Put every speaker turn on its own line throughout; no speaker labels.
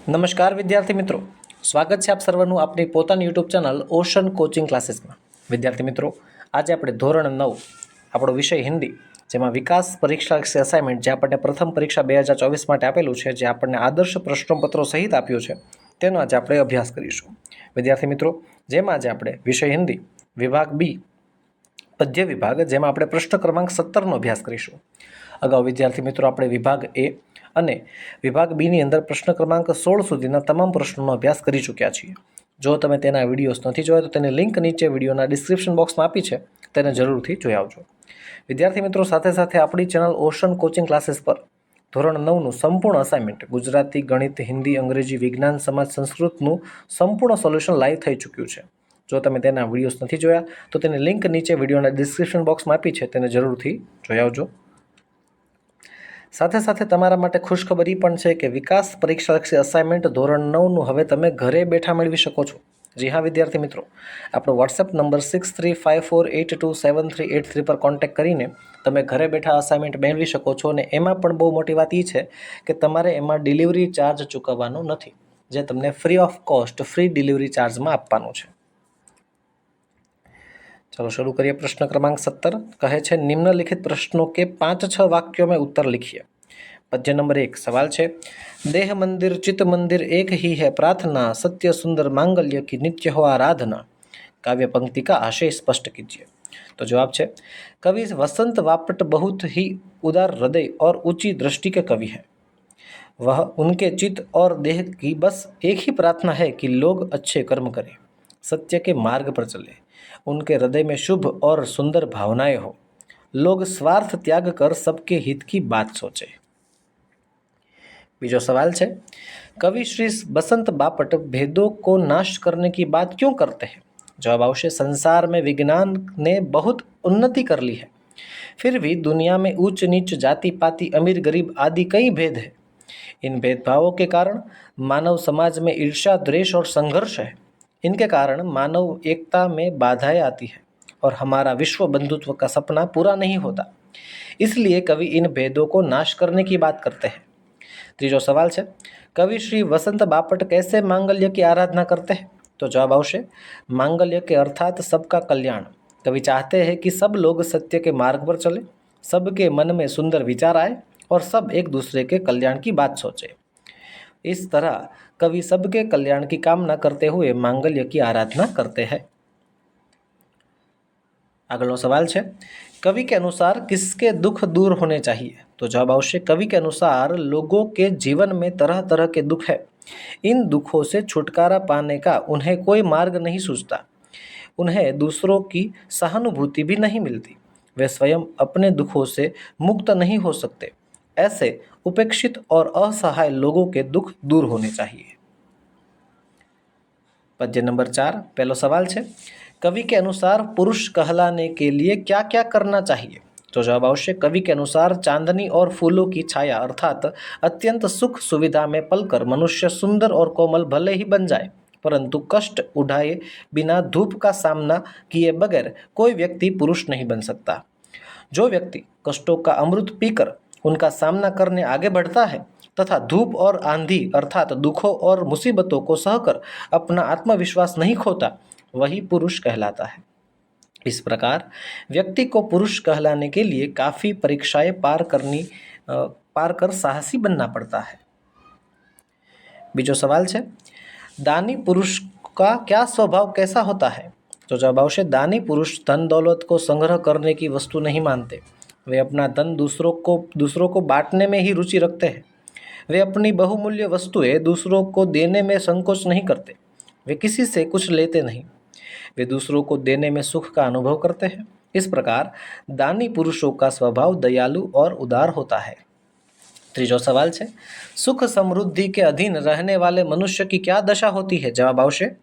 નમસ્કાર વિદ્યાર્થી મિત્રો, સ્વાગત છે આપ સર્વનું આપણી પોતાની યુટ્યુબ ચેનલ ઓશન કોચિંગ ક્લાસીસમાં। વિદ્યાર્થી મિત્રો, આજે આપણે ધોરણ 9 આપણો વિષય હિન્દી, જેમાં વિકાસ પરીક્ષા અસાઇનમેન્ટ જે આપણને પ્રથમ પરીક્ષા 2024 માટે આપેલું છે, જે આપણને આદર્શ પ્રશ્નપત્રો સહિત આપ્યું છે, તેનો આજે આપણે અભ્યાસ કરીશું। વિદ્યાર્થી મિત્રો, જેમાં આજે આપણે વિષય હિન્દી વિભાગ બી પદ્ય વિભાગ, જેમાં આપણે પ્રશ્ન ક્રમાંક 17નો અભ્યાસ કરીશું। અગાઉ વિદ્યાર્થી મિત્રો આપણે વિભાગ એ અને વિભાગ બીની અંદર પ્રશ્ન ક્રમાંક 16 સુધીના તમામ પ્રશ્નોનો અભ્યાસ કરી ચૂક્યા છીએ। જો તમે તેના વિડીયોઝ નથી જોયા તો તેની લિંક નીચે વિડીયોના ડિસ્ક્રિપ્શન બોક્સમાં આપી છે, તેને જરૂરથી જોઈ આવજો। વિદ્યાર્થી મિત્રો, સાથે સાથે આપણી ચેનલ ઓશન કોચિંગ ક્લાસીસ પર ધોરણ 9નું સંપૂર્ણ અસાઇનમેન્ટ ગુજરાતી, ગણિત, હિન્દી, અંગ્રેજી, વિજ્ઞાન, સમાજ, સંસ્કૃતનું સંપૂર્ણ સોલ્યુશન લાઈવ થઈ ચૂક્યું છે। જો તમે તેના વિડીયોઝ નથી જોયા તો તેની લિંક નીચે વિડીયોના ડિસ્ક્રિપ્શન બોક્સમાં આપી છે, તેને જરૂરથી જોઈ આવજો। સાથે સાથે તમારા માટે ખુશખબર એ પણ છે કે વિકાસ પરીક્ષાલક્ષી અસાઇનમેન્ટ ધોરણ 9નું હવે તમે ઘરે બેઠા મેળવી શકો છો। જી હા વિદ્યાર્થી મિત્રો, આપણો વોટ્સએપ નંબર 6354827383 પર કોન્ટેક્ટ કરીને તમે ઘરે બેઠા અસાઇનમેન્ટ મેળવી શકો છો। અને એમાં પણ બહુ મોટી વાત એ છે કે તમારે એમાં ડિલિવરી ચાર્જ ચૂકવવાનો નથી, જે તમને free of cost free delivery ચાર્જમાં આપવાનું છે। चलो शुरू करिए। प्रश्न क्रमांक 17 कहे छे, निम्नलिखित प्रश्नों के 5-6 वाक्यों में उत्तर लिखिए। पद्य नंबर 1 सवाल छे, देह मंदिर चित्त मंदिर एक ही है प्रार्थना, सत्य सुंदर मांगल्य की नित्य हो आराधना। काव्य पंक्ति का आशय स्पष्ट कीजिए। तो जवाब छे, कवि वसंत बापट बहुत ही उदार हृदय और ऊंची दृष्टि के कवि हैं। वह उनके चित्त और देह की बस एक ही प्रार्थना है कि लोग अच्छे कर्म करें, सत्य के मार्ग पर चले, उनके हृदय में शुभ और सुंदर भावनाएं हो, लोग स्वार्थ त्याग कर सबके हित की बात सोचे। बीजो सवाल है, कवि श्री बसंत बापट भेदों को नाश करने की बात क्यों करते हैं? जवाब आवश्य, संसार में विज्ञान ने बहुत उन्नति कर ली है, फिर भी दुनिया में ऊंच नीच, जाति पाति, अमीर गरीब आदि कई भेद है। इन भेदभावों के कारण मानव समाज में ईर्ष्या, द्वेष और संघर्ष है। इनके कारण मानव एकता में बाधाएं आती है और हमारा विश्व बंधुत्व का सपना पूरा नहीं होता। इसलिए कवि इन भेदों को नाश करने की बात करते हैं। तीजो सवाल है, कवि श्री वसंत बापट कैसे मांगल्य की आराधना करते हैं? तो जवाब आवश्य, मांगल्य के अर्थात सबका कल्याण। कवि चाहते हैं कि सब लोग सत्य के मार्ग पर चले, सबके मन में सुंदर विचार आए और सब एक दूसरे के कल्याण की बात सोचे। इस तरह कवि सबके कल्याण की कामना करते हुए मांगल्य की आराधना करते हैं। अगला सवाल है, कवि के अनुसार किसके दुख दूर होने चाहिए? तो जवाब आवश्य, कवि के अनुसार लोगों के जीवन में तरह तरह के दुख है। इन दुखों से छुटकारा पाने का उन्हें कोई मार्ग नहीं सूझता, उन्हें दूसरों की सहानुभूति भी नहीं मिलती, वे स्वयं अपने दुखों से मुक्त नहीं हो सकते। ऐसे उपेक्षित और असहाय लोगों के दुख दूर होने चाहिए। पद्य नंबर 4 पहला सवाल है, कवि के अनुसार पुरुष कहलाने के लिए क्या क्या करना चाहिए? तो जवाब आवश्य, कवि के अनुसार चांदनी और फूलों की छाया अर्थात अत्यंत सुख सुविधा में पलकर मनुष्य सुंदर और कोमल भले ही बन जाए, परंतु कष्ट उठाए बिना धूप का सामना किए बगैर कोई व्यक्ति पुरुष नहीं बन सकता। जो व्यक्ति कष्टों का अमृत पीकर उनका सामना करने आगे बढ़ता है तथा धूप और आंधी अर्थात दुखों और मुसीबतों को सहकर अपना आत्मविश्वास नहीं खोता, वही पुरुष कहलाता है। इस प्रकार व्यक्ति को पुरुष कहलाने के लिए काफ़ी परीक्षाएं पार कर साहसी बनना पड़ता है। बीजो सवाल है, दानी पुरुष का क्या स्वभाव कैसा होता है? तो जवाब आवश्य, दानी पुरुष धन दौलत को संग्रह करने की वस्तु नहीं मानते, वे अपना धन दूसरों को बांटने में ही रुचि रखते हैं। वे अपनी बहुमूल्य वस्तुएं दूसरों को देने में संकोच नहीं करते, वे किसी से कुछ लेते नहीं, वे दूसरों को देने में सुख का अनुभव करते हैं। इस प्रकार दानी पुरुषों का स्वभाव दयालु और उदार होता है। तीजो सवाल है, सुख समृद्धि के अधीन रहने वाले मनुष्य की क्या दशा होती है? जवाब आवश्य,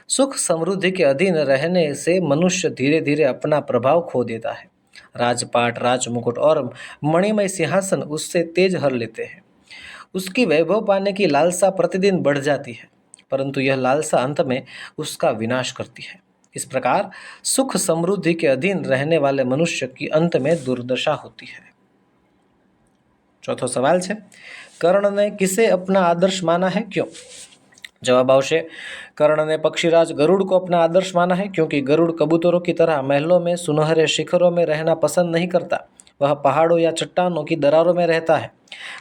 सुख समृद्धि के अधीन रहने से मनुष्य धीरे धीरे अपना प्रभाव खो देता है। राजपाट, राजमुकुट और मणिमय सिंहासन उससे तेज हर लेते हैं। उसकी वैभव पाने की लालसा प्रतिदिन बढ़ जाती है, परंतु यह लालसा अंत में उसका विनाश करती है। इस प्रकार सुख समृद्धि के अधीन रहने वाले मनुष्य की अंत में दुर्दशा होती है। चौथो सवाल है, कर्ण ने किसे अपना आदर्श माना है, क्यों? जवाब आवश्य कर्ण ने पक्षीराज गरुड़ को अपना आदर्श माना है क्योंकि गरुड़ कबूतरों की तरह महलों में सुनहरे शिखरों में रहना पसंद नहीं करता। वह पहाड़ों या चट्टानों की दरारों में रहता है।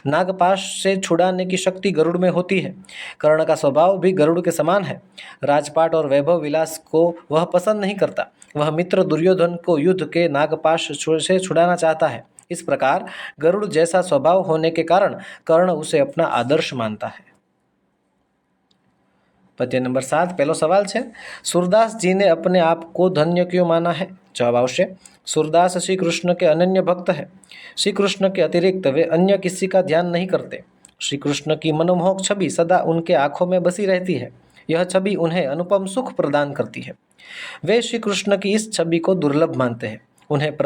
नागपाश से छुड़ाने की शक्ति गरुड़ में होती है। कर्ण का स्वभाव भी गरुड़ के समान है। राजपाट और वैभव विलास को वह पसंद नहीं करता। वह मित्र दुर्योधन को युद्ध के नागपाश से छुड़ाना चाहता है। इस प्रकार गरुड़ जैसा स्वभाव होने के कारण कर्ण उसे अपना आदर्श मानता है। पद्य नंबर 7 पहलो सवाल है, सूरदास जी ने अपने आप को धन्य क्यों माना है? जवाब आवश्य सूरदास श्री कृष्ण के अनन्य भक्त है। श्री कृष्ण के अतिरिक्त वे अन्य किसी का ध्यान नहीं करते। श्री कृष्ण की मनमोहक छवि सदा उनके आंखों में बसी रहती है। यह छवि उन्हें अनुपम सुख प्रदान करती है। वे श्री कृष्ण की इस छवि को दुर्लभ मानते हैं। उन्हें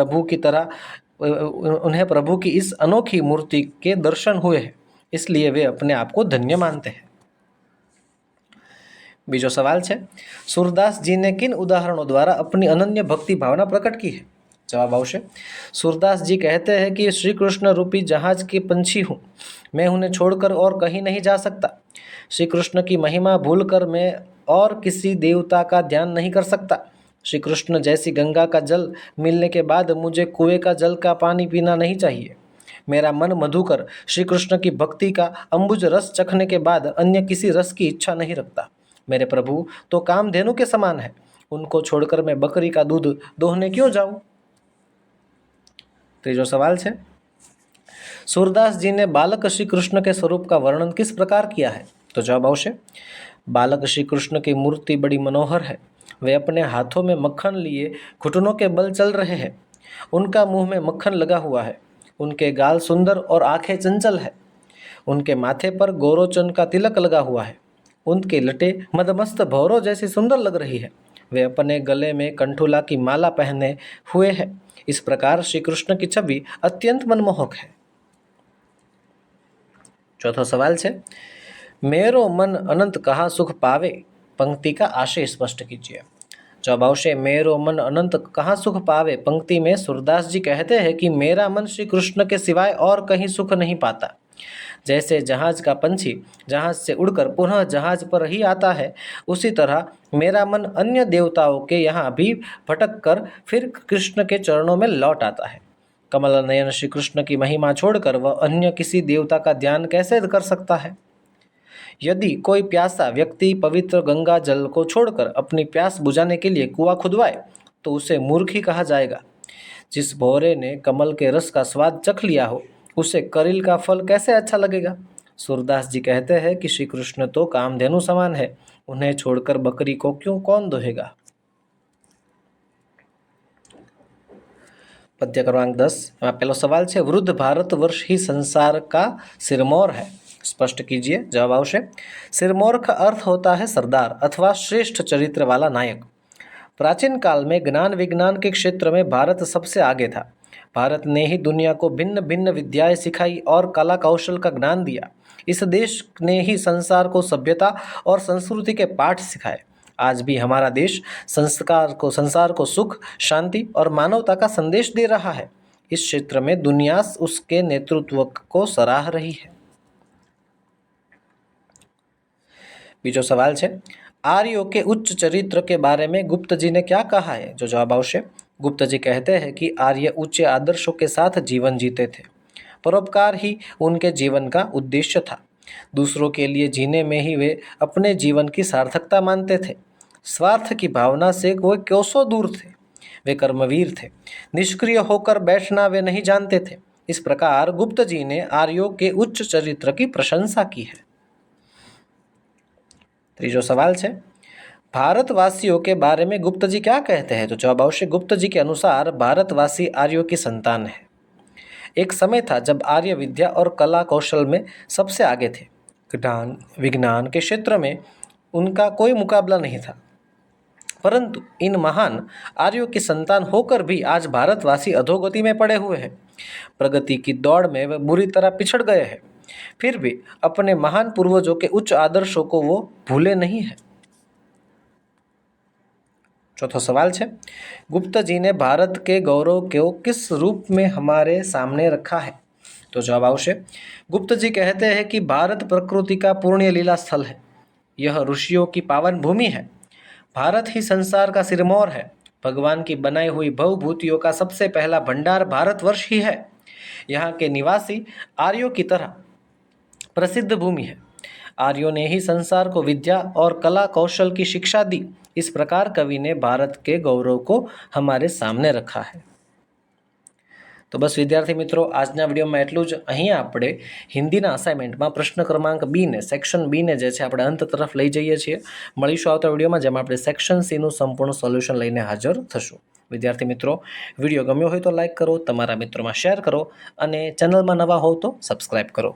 प्रभु की इस अनोखी मूर्ति के दर्शन हुए हैं, इसलिए वे अपने आप को धन्य मानते हैं। बीजो सवाल है, सूरदास जी ने किन उदाहरणों द्वारा अपनी अनन्य भक्ति भावना प्रकट की है? जवाब आवश्य सूरदास जी कहते हैं कि श्री कृष्ण रूपी जहाज के पंछी हूँ, मैं उन्हें छोड़कर और कहीं नहीं जा सकता। श्री कृष्ण की महिमा भूलकर मैं और किसी देवता का ध्यान नहीं कर सकता। श्री कृष्ण जैसी गंगा का जल मिलने के बाद मुझे कुएं का जल का पानी पीना नहीं चाहिए। मेरा मन मधुकर श्री कृष्ण की भक्ति का अम्बुज रस चखने के बाद अन्य किसी रस की इच्छा नहीं रखता। मेरे प्रभु तो कामधेनु के समान है, उनको छोड़कर मैं बकरी का दूध दोहने क्यों जाऊं? तीजो सवाल है, सूरदास जी ने बालक श्री कृष्ण के स्वरूप का वर्णन किस प्रकार किया है? तो जवाब आवश्य बालक श्री कृष्ण की मूर्ति बड़ी मनोहर है। वे अपने हाथों में मक्खन लिए घुटनों के बल चल रहे हैं। उनका मुंह में मक्खन लगा हुआ है। उनके गाल सुंदर और आंखें चंचल है। उनके माथे पर गौरोचन का तिलक लगा हुआ है। उनके लटे मदमस्त भौरों जैसी सुंदर लग रही है। वे अपने गले में कंठुला की माला पहने हुए हैं। इस प्रकार श्री कृष्ण की छवि अत्यंत मनमोहक है। चौथा सवाल है, मेरो मन अनंत कहाँ सुख पावे, पंक्ति का आशय स्पष्ट कीजिए। जवाब आवश्य मेरो मन अनंत कहाँ सुख पावे पंक्ति में सूरदास जी कहते हैं कि मेरा मन श्री कृष्ण के सिवाय और कहीं सुख नहीं पाता। जैसे जहाज का पंछी जहाज से उड़कर पुनः जहाज पर ही आता है, उसी तरह मेरा मन अन्य देवताओं के यहाँ भी भटक कर फिर कृष्ण के चरणों में लौट आता है। कमल नयन श्री कृष्ण की महिमा छोड़कर वह अन्य किसी देवता का ध्यान कैसे कर सकता है? यदि कोई प्यासा व्यक्ति पवित्र गंगा जल को छोड़कर अपनी प्यास बुझाने के लिए कुआं खुदवाए तो उसे मूर्ख ही कहा जाएगा। जिस भौरे ने कमल के रस का स्वाद चख लिया हो, उसे करील का फल कैसे अच्छा लगेगा? सूरदास जी कहते हैं कि श्री कृष्ण तो कामधेनु समान है, उन्हें छोड़कर बकरी को क्यों कौन दोहेगा? पद्य क्रमांक 10 पहला सवाल है, वृद्ध भारतवर्ष ही संसार का सिरमौर है, स्पष्ट कीजिए। जवाब आवश्य सिरमौर का अर्थ होता है सरदार अथवा श्रेष्ठ चरित्र वाला नायक। प्राचीन काल में ज्ञान विज्ञान के क्षेत्र में भारत सबसे आगे था। भारत ने ही दुनिया को भिन्न भिन्न विद्याएं सिखाई और कला कौशल का ज्ञान दिया। इस देश ने ही संसार को सभ्यता और संस्कृति के पाठ सिखाए। आज भी हमारा देश संसार को सुख, शांति और मानवता का संदेश दे रहा है। इस क्षेत्र में दुनिया उसके नेतृत्व को सराह रही है। बीजो सवाल है, आर्यों के उच्च चरित्र के बारे में गुप्त जी ने क्या कहा है? जो जवाब आवश्य गुप्त जी कहते हैं कि आर्य ऊंचे आदर्शों के साथ जीवन जीते थे। परोपकार ही उनके जीवन का उद्देश्य था। दूसरों के लिए जीने में ही वे अपने जीवन की सार्थकता मानते थे। स्वार्थ की भावना से वे कोसों दूर थे। वे कर्मवीर थे। निष्क्रिय होकर बैठना वे नहीं जानते थे। इस प्रकार गुप्त जी ने आर्यों के उच्च चरित्र की प्रशंसा की है। तीजो सवाल है, भारतवासियों के बारे में गुप्त जी क्या कहते हैं? तो जवाब आवश्य गुप्त जी के अनुसार भारतवासी आर्यों की संतान है। एक समय था जब आर्य विद्या और कला कौशल में सबसे आगे थे। ज्ञान विज्ञान के क्षेत्र में उनका कोई मुकाबला नहीं था। परंतु इन महान आर्यों की संतान होकर भी आज भारतवासी अधोगति में पड़े हुए हैं। प्रगति की दौड़ में वे बुरी तरह पिछड़ गए हैं। फिर भी अपने महान पूर्वजों के उच्च आदर्शों को वो भूले नहीं है। चौथा सवाल है, गुप्त जी ने भारत के गौरव को किस रूप में हमारे सामने रखा है? तो जवाब आवशे गुप्त जी कहते हैं कि भारत प्रकृति का पुण्य लीला स्थल है, यह ऋषियों की पावन भूमि है, भारत ही संसार का सिरमौर है, भगवान की बनाई हुई भवभूतियों का सबसे पहला भंडार भारतवर्ष ही है, यहाँ के निवासी आर्यों की तरह प्रसिद्ध भूमि है, आर्यों ने ही संसार को विद्या और कला कौशल की शिक्षा दी। इस प्रकार कवि ने भारत के गौरव को हमारे सामने रखा है। तो बस विद्यार्थी मित्रों, आजना विडियोमां एटલું જ। અહીં આપણે હિન્દીના અસાઇનમેન્ટમાં પ્રશ્ન ક્રમાંક બી ને સેક્શન બી ને જે છે આપણે અંત તરફ લઈ જઈએ છીએ। મળીશું આવતા વિડીયોમાં, જેમાં આપણે સેક્શન સીનું સંપૂર્ણ સોલ્યુશન લઈને હાજર થશું। વિદ્યાર્થી મિત્રો, વિડીયો ગમ્યો હોય તો લાઇક કરો, તમારા મિત્રોમાં શેર કરો અને ચેનલમાં નવા હોવ તો સબસ્ક્રાઇબ કરો।